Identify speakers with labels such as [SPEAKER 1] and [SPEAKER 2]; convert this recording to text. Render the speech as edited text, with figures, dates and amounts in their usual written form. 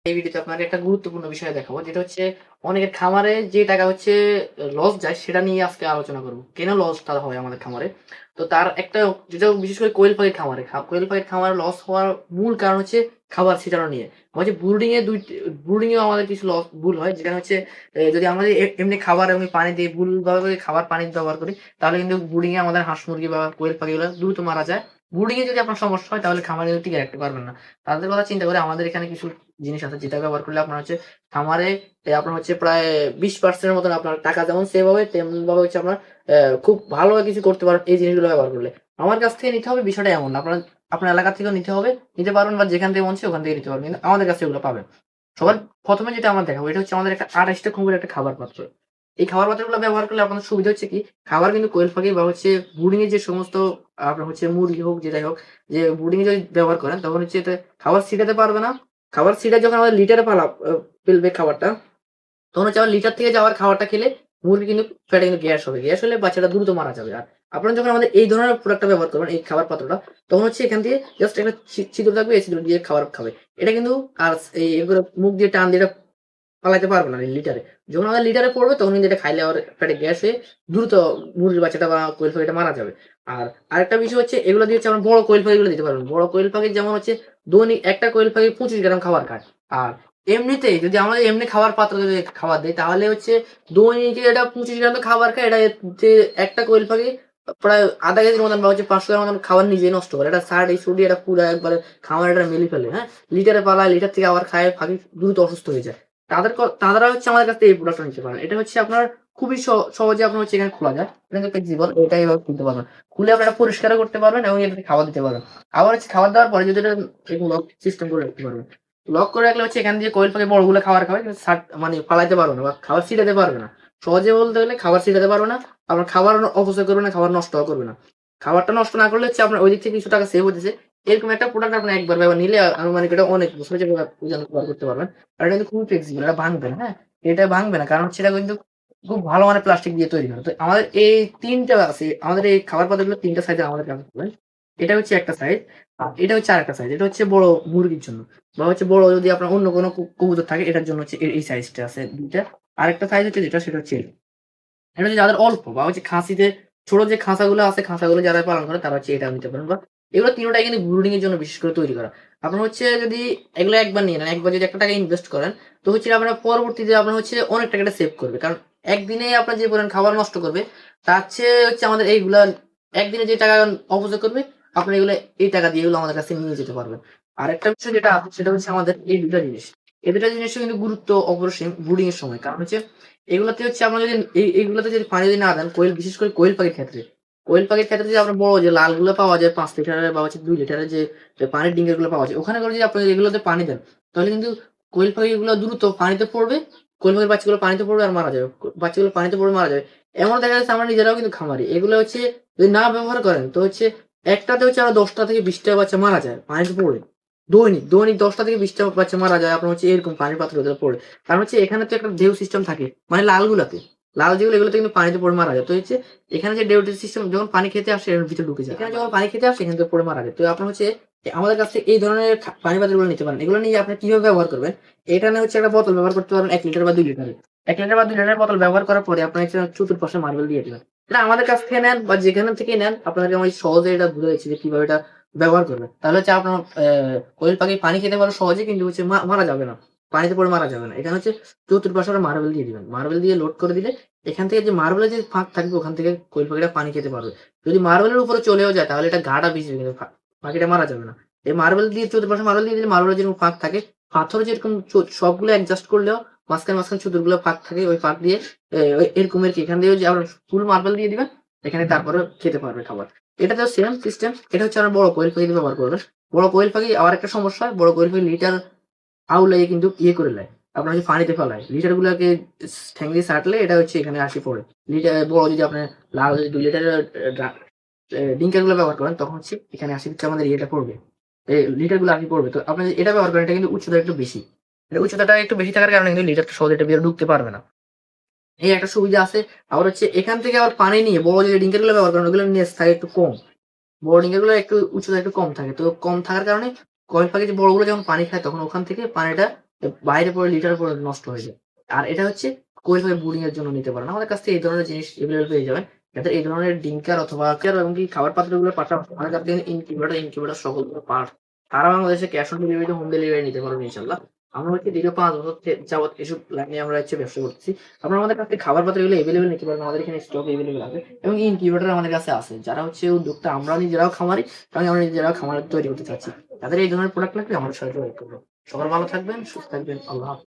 [SPEAKER 1] এই ভিডিওতে আপনাকে একটা গুরুত্বপূর্ণ বিষয় দেখাবো, যেটা হচ্ছে অনেকের খামারে যে টাকা হচ্ছে লস যায় সেটা নিয়ে আজকে আলোচনা করব। কেন লসটা হয় আমাদের খামারে? তো তার একটা যেটা বিশেষ করে কোয়েল পাখির খামারে, কোয়েল পাখির খামারে লস হওয়ার মূল কারণ হচ্ছে খাবার ছিটানো নিয়ে। আমার যে ব্রুডিং এও আমাদের কিছু ভুল হয়, যেখানে হচ্ছে যদি আমরা এমনি খাবার এবং পানি দিয়ে ভুলভাবে খাবার পানি ব্যবহার করি, তাহলে কিন্তু ব্রুডিং এ আমাদের হাঁস মুরগি বা কোয়েল পাখিগুলো দ্রুত মারা যায়। ব্রুডিং এ যদি আপনার সমস্যা হয় তাহলে খামারে টিকে রাখতে পারবেন না। তাদের কথা চিন্তা করে আমাদের এখানে কিছু জিনিস আছে যেটা ব্যবহার করলে আপনার হচ্ছে খামারে আপনার হচ্ছে প্রায় 20% এর মতন আপনার টাকা যেমন সেভ হবে, তেমনভাবে হচ্ছে আপনার খুব ভালোভাবে কিছু করতে পারবেন এই জিনিসগুলো ব্যবহার করলে। আমার কাছ থেকে নিতে হবে বিষয়টা এমন না। আপনার আপনার এলাকা থেকেও নিতে হবে, নিতে পারবেন বা যেখান থেকে মন চায় ওখান থেকে নিতে পারবেন। কিন্তু আমাদের কাছে এগুলো পাবেন। সবার ১ম এ যেটা আমরা দেখাবো এটা হচ্ছে আমাদের একটা ২৮ টা খুমের একটা খাবার পাত্র। এই খাবার পাত্রগুলো ব্যবহার করলে আপনাদের সুবিধা হচ্ছে কি, খাবার কিন্তু কোয়েল পাখি বা হচ্ছে ব্রুডিং এর যে সমস্ত আপনার হচ্ছে মুরগি হোক যেটাই হোক, যে ব্রুডিং এ যদি ব্যবহার করেন তখন হচ্ছে এতে খাবার ছিটাতে পারবে না। খাবার ছিটায় যখন আমাদের লিটারে ফেলবে খাবারটা, তখন হচ্ছে আবার লিটার থেকে যাওয়ার খাবারটা খেলে মুরগি কিন্তু পেটে কিন্তু গ্যাস হবে। গ্যাস হলে বাচ্চাটা দ্রুত মারা যাবে। আর আপনারা যখন আমাদের এই ধরনের প্রোডাক্টটা ব্যবহার করবেন, এই খাবার পাত্রটা, তখন হচ্ছে এখান দিয়ে জাস্ট একটা ছিদ্র থাকবে, এই ছিদ্র দিয়ে খাবার খাবে। এটা কিন্তু আর এগুলো মুখ দিয়ে টান দিয়ে এটা পালাইতে পারবে না লিটারে। যখন আমাদের লিটারে পড়বে তখন কিন্তু এটা খাইলে আবার পেটে গ্যাস হয়ে দ্রুত মুরগির বাচ্চাটা বা কোয়েল পাখিটা মারা যাবে। আর আরেকটা বিষয় হচ্ছে এগুলো দিয়ে হচ্ছে আমরা বড় কোয়েল পাখিগুলো দিতে পারবেন। বড় কোয়েল পাখির যেমন হচ্ছে দৈনিক একটা কোয়েল পাখি ২৫ গ্রাম খাবার খায়। আর এমনিতেই যদি আমরা এমনি খাবার পাত্র যদি খাবার দেই তাহলে হচ্ছে দৈনিক এটা ২৫ গ্রাম তো খাবার খায়। এটা যে একটা কোয়েল পাখি প্রায় ০.৫ কেজির মতন বা হচ্ছে ৫০০ গ্রাম মতন খাবার নিজেই নষ্ট করে। এটা ছাড় এই ছুটি এটা পুরা একবারে খাবার এটা মেরে ফেলে, হ্যাঁ? লিটারে পালায়, লিটার থেকে আবার খায়, পাখি দ্রুত অসুস্থ হয়ে যায়। তারা হচ্ছে আমাদের কাছ থেকে এই প্রোডাক্টটা নিতে পারেন। এটা হচ্ছে আপনার খুবই সহজে আপনার হচ্ছে এখানে খোলা যায়। এটা কিন্তু ফ্লেক্সিবল, এটা এভাবে খুলতে পারবেন। খুলে আপনারা পরিষ্কারও করতে পারবেন এবং এটাতে খাবার দিতে পারবেন। আবার হচ্ছে খাবার দেওয়ার পরে যদি এটা এরকম লক সিস্টেম করে রাখতে পারবেন। লক করে রাখলে হচ্ছে এখান দিয়ে কোয়েল পাখি বড়গুলো খাবার খাবে, কিন্তু মানে ফালাইতে পারবে না বা খাবার ছিটাতে পারবে না। সহজে বলতে গেলে খাবার ছিটাতে পারবে না। আপনার খাবার অপচয় করবে না, খাবার নষ্টও করবে না। খাবারটা নষ্ট না করলে হচ্ছে আপনার ওই দিক থেকে কিছু টাকা সেভ হইতেছে। এরকম একটা প্রোডাক্ট আপনি একবার ব্যবহার নিলে আনুমানিক এটা অনেক বছর ব্যবহার করতে পারবেন। আর এটা কিন্তু খুবই ফ্লেক্সিবল, এটা ভাঙবে না, হ্যাঁ? এটা ভাঙবে না। কারণ হচ্ছে এটা কিন্তু খুব ভালো মানের প্লাস্টিক দিয়ে তৈরি করা। তো আমাদের এই ৩ টা আছে। আমাদের এই খাবার পাত্রগুলো ৩ টা সাইজের আমাদের কাছে পাবেন। এটা হচ্ছে একটা সাইজ, আর এটা হচ্ছে আরেকটা সাইজ। এটা হচ্ছে বড় মুরগির জন্য। বা হচ্ছে বড় যদি আপনার অন্য কোনো কবুতর থাকে এটার জন্য হচ্ছে এই সাইজটা আছে ২ টা। আরেকটা সাইজ হচ্ছে যেটা সেটা হচ্ছে এটা। এটা হচ্ছে যাদের অল্প বা হচ্ছে খাসিতে ছোট যে খাঁচাগুলো আছে, খাঁচাগুলো যারা পালন করে তারা হচ্ছে এটা নিতে পারেন। বা এগুলো ৩ টাই কিন্তু ব্রুডিং এর জন্য বিশেষ করে তৈরি করা। আপনার হচ্ছে যদি এগুলো একবার নিয়ে নেন, একবার যদি ৳১ ইনভেস্ট করেন, তো হচ্ছে আপনার পরবর্তীতে আপনার হচ্ছে অনেক টাকাটা সেভ করবে। কারণ একদিনেই আপনার যে পরিমাণ খাবার নষ্ট করবে, তার চেয়ে হচ্ছে আমাদের এইগুলা একদিনে যে টাকা অপচয় করবে, আপনি এগুলো এই টাকা দিয়ে এগুলো আমাদের কাছে নিয়ে যেতে পারবেন। আরেকটা বিষয় যেটা আছে সেটা হচ্ছে আমাদের এই ২ টা জিনিস। এই ২ টা জিনিসের কিন্তু গুরুত্ব অপরিসীম ব্রুডিং এর সময়। কারণ হচ্ছে এগুলাতে হচ্ছে আপনার যদি এইগুলাতে যদি পানি যদি না দেন, বিশেষ করে কোয়েল পাখির ক্ষেত্রে। কোয়েল পাখির ক্ষেত্রে যদি আপনার বড় যে লালগুলো পাওয়া যায় ৫ লিটারের বা হচ্ছে ২ লিটারের যে পানির ডিঙ্গের গুলো পাওয়া যায়, ওখানে করে যদি আপনি এগুলোতে পানি দেন, তাহলে কিন্তু কোয়েল পাখিগুলো দ্রুত পানিতে পড়বে। কোয়েল পাখির বাচ্চাগুলো পানিতে পড়বে আর মারা যাবে। বাচ্চাগুলো পানিতে পড়বে মারা যাবে। এমন দেখা যাচ্ছে আমরা নিজেরাও কিন্তু খামারি। এগুলো হচ্ছে যদি না ব্যবহার করেন তো হচ্ছে একটাতে হচ্ছে আরো ১০ টা থেকে ২০ টা বাচ্চা মারা যায় পানিতে পড়ে। দৈনিক ১০ টা থেকে ২০ টা বাচ্চা মারা যায় আপনার হচ্ছে এরকম পানির পাত্রের ভেতরে পড়ে। কারণ হচ্ছে এখানে তো একটা ঢেউ সিস্টেম থাকে। মানে লালগুলাতে। লাল যেগুলো এগুলোতে কিন্তু পানিতে পড়ে মারা যায়। তো হচ্ছে এখানে যে ঢেউ সিস্টেম যখন পানি খেতে আসে এর ভিতরে ঢুকে যায়। এখানে যখন পানি খেতে আসে এখান থেকে পড়ে মারা যায়। তো আপনার হচ্ছে আমাদের কাছ থেকে এই ধরনের পানি পাত্রগুলো নিতে পারেন। এগুলো নিয়ে আপনি কিভাবে ব্যবহার করবেন? এটা নিয়ে হচ্ছে একটা বোতল ব্যবহার করতে পারেন ১ লিটার বা ২ লিটারের। ১ লিটার বা ২ লিটারের বোতল ব্যবহার করার পরে আপনার হচ্ছে চতুর্পাশে মার্বেল দিয়ে দিবেন। এটা আমাদের কাছ থেকে নেন বা যেখান থেকেই নেন আপনাদেরকে আমি সহজে এটা বুঝাই দিচ্ছি যে কিভাবে এটা ব্যবহার করবেন। তাহলে হচ্ছে আপনার কোয়েল পাখি পানি খেতে পারবে সহজে, কিন্তু হচ্ছে মারা যাবে না। পানিতে পড়ে মারা যাবে না। এখানে হচ্ছে চতুর্পাশে আপনার মার্বেল দিয়ে দিবেন। মার্বেল দিয়ে লোড করে দিলে এখান থেকে যে মার্বেলের যে ফাঁক থাকবে ওখান থেকে কোয়েল পাখিটা পানি খেতে পারবে। যদি মার্বেলের উপরে চলেও যায় তাহলে এটা ঘাটা ভিজবে, কিন্তু পাখিটা মারা যাবে না। এই মার্বেল দিয়ে চতুর্পাশে মার্বেল দিয়ে দিলে মার্বেলের যেরকম ফাঁক থাকে, পাথরে যেরকম সবগুলো অ্যাডজাস্ট করলেও মাঝখানে চতুর্গুলো ফাঁক থাকে। ওই ফাঁক দিয়ে এরকম আরকি এখান দিয়েও যে আপনার ফুল মার্বেল দিয়ে দিবেন। এখানে তারপরে খেতে পারবে খাবার। এটাতেও সেম সিস্টেম। এটা হচ্ছে আপনার বড় কোয়েল পাখি ব্যবহার করবেন। বড় কোয়েল পাখি আবার একটা সমস্যা হয়, বড় কোয়েল পাখি লিটার আউলাইয়ে কিন্তু করে নেয়। আপনার হচ্ছে পানিতে ফেলায়। লিটার গুলাকে ঠ্যাং দিয়ে ছাঁটলে এটা হচ্ছে এখানে আসে পড়ে। বড় যদি আপনার লাল যদি ২ লিটারের ডিঙ্কার গুলো ব্যবহার করেন তখন হচ্ছে এখানে আসে হচ্ছে আমাদের ইয়েটা পড়বে। লিটার গুলো আসে পড়বে। তো আপনি যদি এটা ব্যবহার করেন এটা কিন্তু উচ্চতা একটু বেশি। এটা উচ্চতাটা একটু বেশি থাকার কারণে কিন্তু লিটারটা সহজে এটার ভিতরে ঢুকতে পারবে না। এই একটা সুবিধা আছে। আবার হচ্ছে এখান থেকে আবার পানি নিয়ে বড় যে ডিঙ্কার গুলো ব্যবহার করেন ওগুলোর নেস থাকে একটু কম। বড় ডিঙ্কার গুলো একটু উচ্চতা একটু কম থাকে। তো কম থাকার কারণে কয়েক পাখি যে বড়গুলো যখন পানি খায় তখন ওখান থেকে পানিটা বাইরে পড়ে লিটার পরে নষ্ট হয়ে যায়। আর এটা হচ্ছে কোয়েল পাখি ব্রুডিং এর জন্য নিতে পারেন। আমাদের কাছ থেকে এই ধরনের জিনিস এভেইলেবল পেয়ে যাবেন। যাদের এই ধরনের ডিঙ্কার অথবা এমনকি খাবার পাত্রগুলোর পাশাপাশি আমাদের কাছ থেকে ইনকিউবেটর সকলগুলো পার্ট সারা বাংলাদেশে ক্যাশ অন ডেলিভারিতে হোম ডেলিভারি নিতে পারবেন ইনশাআল্লাহ। আমরা হচ্ছে দীর্ঘ ৫ বছর যাবৎ এসব লাইনে আমরা হচ্ছে ব্যবসা করতেছি। আপনারা আমাদের কাছ থেকে খাবার পাত্রগুলো এভেইলেবল নিতে পারবেন। আমাদের এখানে স্টক এভেইলেবল আছে এবং ইনকিউবেটর আমাদের কাছে আছে। যারা হচ্ছে উদ্যোক্তা আমরা নিজেরাও খামারি, কারণ আমরা নিজেরাও খামার তৈরি করতে চাচ্ছি। যাদের এই ধরনের প্রোডাক্ট লাগবে আমাদের সাথে যোগাযোগ করবেন। সবাই ভালো থাকবেন, সুস্থ থাকবেন। আল্লাহ হাফেজ।